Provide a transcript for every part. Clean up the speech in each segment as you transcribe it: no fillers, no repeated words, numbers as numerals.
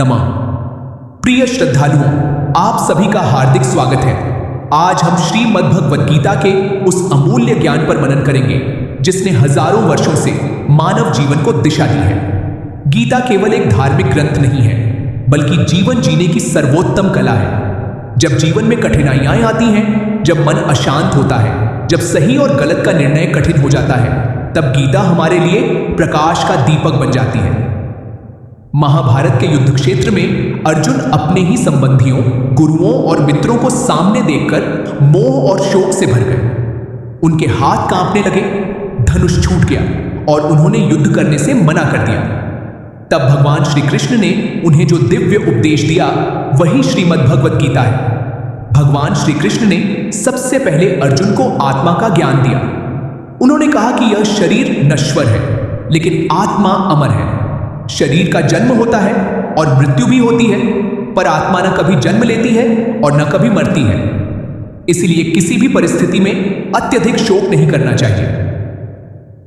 नमः। प्रिय श्रद्धालुओं, आप सभी का हार्दिक स्वागत है। आज हम श्रीमद् भगवद गीता के उस अमूल्य ज्ञान पर मनन करेंगे जिसने हजारों वर्षों से मानव जीवन को दिशा दी है। गीता केवल एक धार्मिक ग्रंथ नहीं है, बल्कि जीवन जीने की सर्वोत्तम कला है। जब जीवन में कठिनाइयां आती हैं, जब मन अशांत होता है, जब सही और गलत का निर्णय कठिन हो जाता है, तब गीता हमारे लिए प्रकाश का दीपक बन जाती है। महाभारत के युद्ध क्षेत्र में अर्जुन अपने ही संबंधियों, गुरुओं और मित्रों को सामने देखकर मोह और शोक से भर गए। उनके हाथ कांपने लगे, धनुष छूट गया और उन्होंने युद्ध करने से मना कर दिया। तब भगवान श्री कृष्ण ने उन्हें जो दिव्य उपदेश दिया, वही श्रीमद् भगवद गीता है। भगवान श्री कृष्ण ने सबसे पहले अर्जुन को आत्मा का ज्ञान दिया। उन्होंने कहा कि यह शरीर नश्वर है, लेकिन आत्मा अमर है। शरीर का जन्म होता है और मृत्यु भी होती है, पर आत्मा न कभी जन्म लेती है और न कभी मरती है। इसलिए किसी भी परिस्थिति में अत्यधिक शोक नहीं करना चाहिए।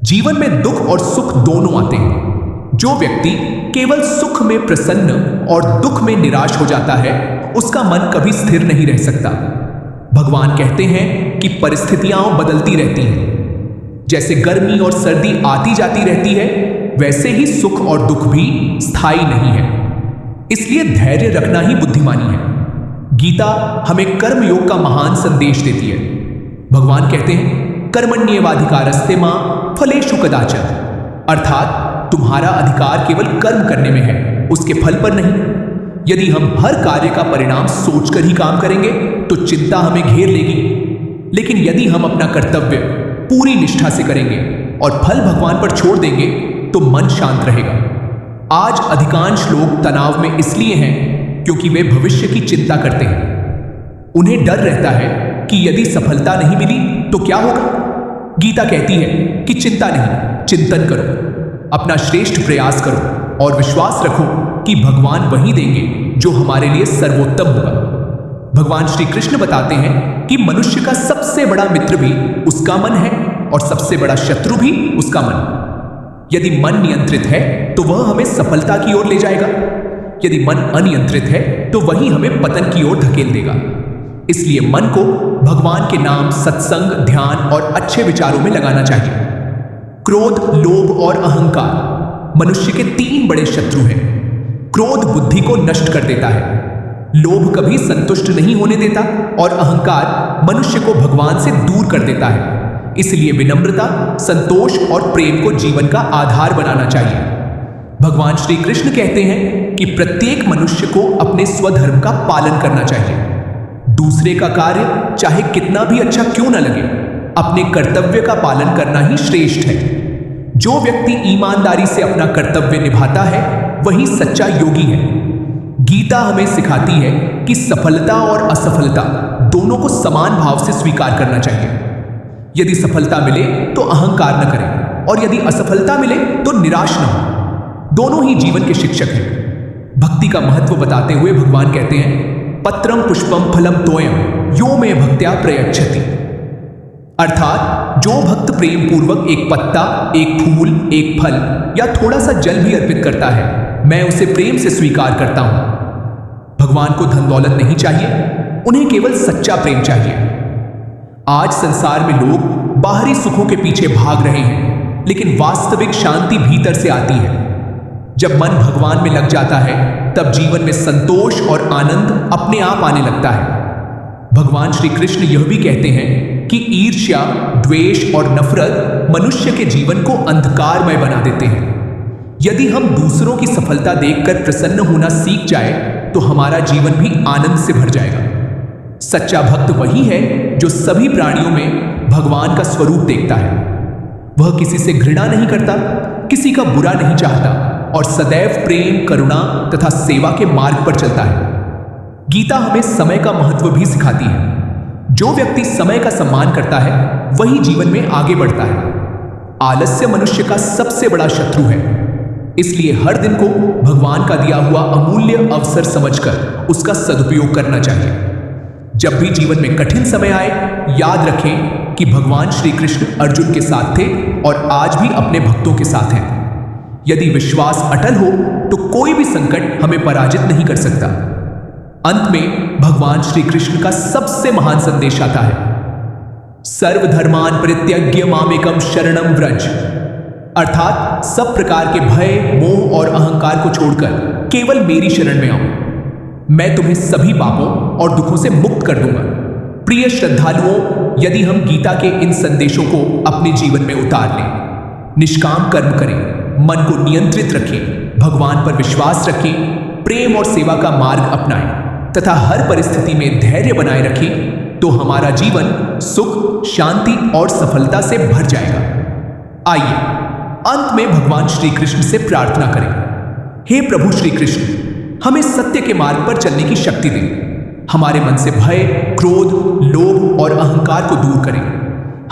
जीवन में दुख और सुख दोनों आते हैं। जो व्यक्ति केवल सुख में प्रसन्न और दुख में निराश हो जाता है, उसका मन कभी स्थिर नहीं रह सकता। भगवान कहते हैं कि परिस्थितियां बदलती रहती हैं। जैसे गर्मी और सर्दी आती जाती रहती है, वैसे ही सुख और दुख भी स्थायी नहीं है। इसलिए धैर्य रखना ही बुद्धिमानी है। गीता हमें कर्म योग का महान संदेश देती है। भगवान कहते हैं, कर्मण्येवाधिकारस्ते मा फलेषु कदाचन, अर्थात तुम्हारा अधिकार केवल कर्म करने में है, उसके फल पर नहीं। यदि हम हर कार्य का परिणाम सोचकर ही काम करेंगे तो चिंता हमें घेर लेगी, लेकिन यदि हम अपना कर्तव्य पूरी निष्ठा से करेंगे और फल भगवान पर छोड़ देंगे तो मन शांत रहेगा। आज अधिकांश लोग तनाव में इसलिए हैं क्योंकि वे भविष्य की चिंता करते हैं। उन्हें डर रहता है कि यदि सफलता नहीं मिली तो क्या होगा। गीता कहती है कि चिंता नहीं, चिंतन करो, अपना श्रेष्ठ प्रयास करो और विश्वास रखो कि भगवान वही देंगे जो हमारे लिए सर्वोत्तम होगा। भगवान श्री कृष्ण बताते हैं कि मनुष्य का सबसे बड़ा मित्र भी उसका मन है और सबसे बड़ा शत्रु भी उसका मन। यदि मन नियंत्रित है तो वह हमें सफलता की ओर ले जाएगा, यदि मन अनियंत्रित है तो वही हमें पतन की ओर धकेल देगा। इसलिए मन को भगवान के नाम, सत्संग, ध्यान और अच्छे विचारों में लगाना चाहिए। क्रोध, लोभ और अहंकार मनुष्य के 3 बड़े शत्रु हैं। क्रोध बुद्धि को नष्ट कर देता है, लोभ कभी संतुष्ट नहीं होने देता और अहंकार मनुष्य को भगवान से दूर कर देता है। इसलिए विनम्रता, संतोष और प्रेम को जीवन का आधार बनाना चाहिए। भगवान श्री कृष्ण कहते हैं कि प्रत्येक मनुष्य को अपने स्वधर्म का पालन करना चाहिए। दूसरे का कार्य चाहे कितना भी अच्छा क्यों न लगे, अपने कर्तव्य का पालन करना ही श्रेष्ठ है। जो व्यक्ति ईमानदारी से अपना कर्तव्य निभाता है, वही सच्चा योगी है। गीता हमें सिखाती है कि सफलता और असफलता दोनों को समान भाव से स्वीकार करना चाहिए। यदि सफलता मिले तो अहंकार न करें और यदि असफलता मिले तो निराश न हो। दोनों ही जीवन के शिक्षक हैं। भक्ति का महत्व बताते हुए भगवान कहते हैं, पत्रम पुष्पम फलम तोयम यो मे भक्त्या प्रयच्छति, अर्थात जो भक्त प्रेम पूर्वक एक पत्ता, एक फूल, एक फल या थोड़ा सा जल भी अर्पित करता है, मैं उसे प्रेम से स्वीकार करता हूं। भगवान को धन दौलत नहीं चाहिए, उन्हें केवल सच्चा प्रेम चाहिए। आज संसार में लोग बाहरी सुखों के पीछे भाग रहे हैं, लेकिन वास्तविक शांति भीतर से आती है। जब मन भगवान में लग जाता है, तब जीवन में संतोष और आनंद अपने आप आने लगता है। भगवान श्री कृष्ण यह भी कहते हैं कि ईर्ष्या, द्वेष और नफरत मनुष्य के जीवन को अंधकारमय बना देते हैं। यदि हम दूसरों की सफलता देखकर प्रसन्न होना सीख जाए तो हमारा जीवन भी आनंद से भर जाएगा। सच्चा भक्त वही है जो सभी प्राणियों में भगवान का स्वरूप देखता है। वह किसी से घृणा नहीं करता, किसी का बुरा नहीं चाहता और सदैव प्रेम, करुणा तथा सेवा के मार्ग पर चलता है। गीता हमें समय का महत्व भी सिखाती है। जो व्यक्ति समय का सम्मान करता है, वही जीवन में आगे बढ़ता है। आलस्य मनुष्य का सबसे बड़ा शत्रु है। इसलिए हर दिन को भगवान का दिया हुआ अमूल्य अवसर समझकर उसका सदुपयोग करना चाहिए। जब भी जीवन में कठिन समय आए, याद रखें कि भगवान श्री कृष्ण अर्जुन के साथ थे और आज भी अपने भक्तों के साथ हैं। यदि विश्वास अटल हो तो कोई भी संकट हमें पराजित नहीं कर सकता। अंत में भगवान श्री कृष्ण का सबसे महान संदेश आता है, सर्वधर्मान परित्यज्य मामेकम शरणम व्रज, अर्थात सब प्रकार के भय, मोह और अहंकार को छोड़कर केवल मेरी शरण में आओ, मैं तुम्हें सभी पापों और दुखों से मुक्त कर दूंगा। प्रिय श्रद्धालुओं, यदि हम गीता के इन संदेशों को अपने जीवन में उतार लें, निष्काम कर्म करें, मन को नियंत्रित रखें, भगवान पर विश्वास रखें, प्रेम और सेवा का मार्ग अपनाएं तथा हर परिस्थिति में धैर्य बनाए रखें, तो हमारा जीवन सुख, शांति और सफलता से भर जाएगा। आइए अंत में भगवान श्री कृष्ण से प्रार्थना करें, हे प्रभु श्री कृष्ण, हमें सत्य के मार्ग पर चलने की शक्ति दें। हमारे मन से भय, क्रोध, लोभ और अहंकार को दूर करें।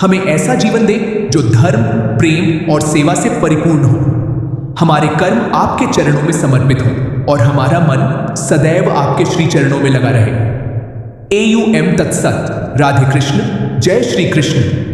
हमें ऐसा जीवन दें जो धर्म, प्रेम और सेवा से परिपूर्ण हो। हमारे कर्म आपके चरणों में समर्पित हों और हमारा मन सदैव आपके श्री चरणों में लगा रहे। AUM तत्सत। राधे कृष्ण। जय श्री कृष्ण।